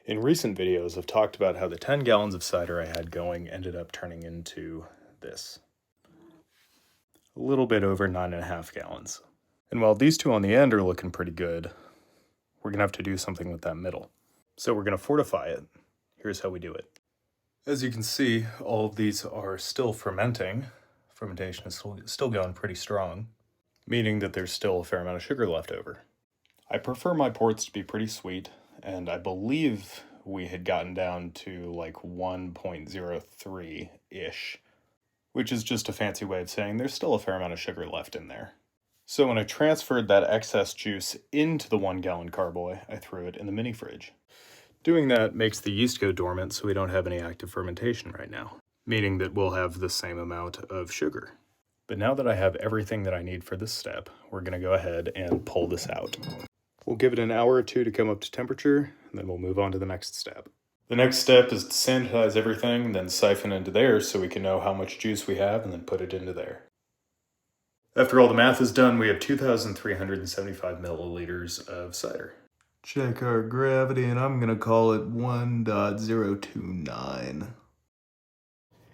In recent videos, I've talked about how the 10 gallons of cider I had going ended up turning into this. A little bit over 9.5 gallons. And while these two on the end are looking pretty good, we're going to have to do something with that middle. So we're going to fortify it. Here's how we do it. As you can see, all of these are still fermenting. Fermentation is still going pretty strong, meaning that there's still a fair amount of sugar left over. I prefer my ports to be pretty sweet, and I believe we had gotten down to like 1.03-ish, which is just a fancy way of saying there's still a fair amount of sugar left in there. So when I transferred that excess juice into the 1 gallon carboy, I threw it in the mini fridge. Doing that makes the yeast go dormant, so we don't have any active fermentation right now, meaning that we'll have the same amount of sugar. But now that I have everything that I need for this step, we're going to go ahead and pull this out. We'll give it an hour or two to come up to temperature, and then we'll move on to the next step. The next step is to sanitize everything, then siphon into there so we can know how much juice we have and then put it into there. After all the math is done, we have 2,375 milliliters of cider. Check our gravity, and I'm going to call it 1.029.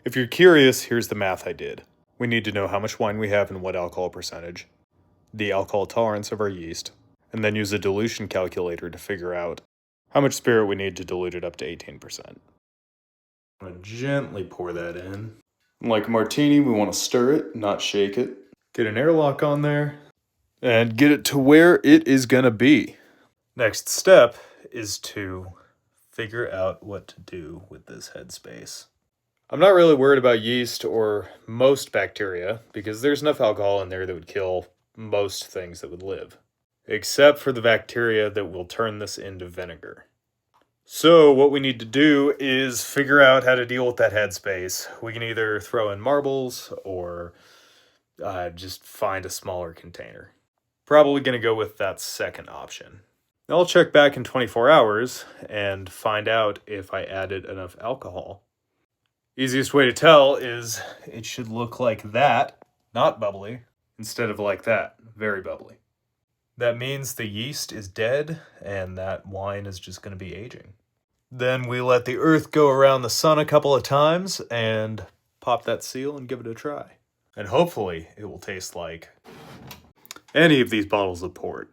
If you're curious, here's the math I did. We need to know how much wine we have and what alcohol percentage, the alcohol tolerance of our yeast, and then use a dilution calculator to figure out how much spirit we need to dilute it up to 18%. I'm going to gently pour that in. Like a martini, we want to stir it, not shake it. Get an airlock on there, and get it to where it is going to be. Next step is to figure out what to do with this headspace. I'm not really worried about yeast or most bacteria because there's enough alcohol in there that would kill most things that would live, except for the bacteria that will turn this into vinegar. So what we need to do is figure out how to deal with that headspace. We can either throw in marbles or just find a smaller container. Probably going to go with that second option. I'll check back in 24 hours and find out if I added enough alcohol. Easiest way to tell is it should look like that, not bubbly, instead of like that, very bubbly. That means the yeast is dead and that wine is just going to be aging. Then we let the earth go around the sun a couple of times and pop that seal and give it a try. And hopefully it will taste like any of these bottles of port.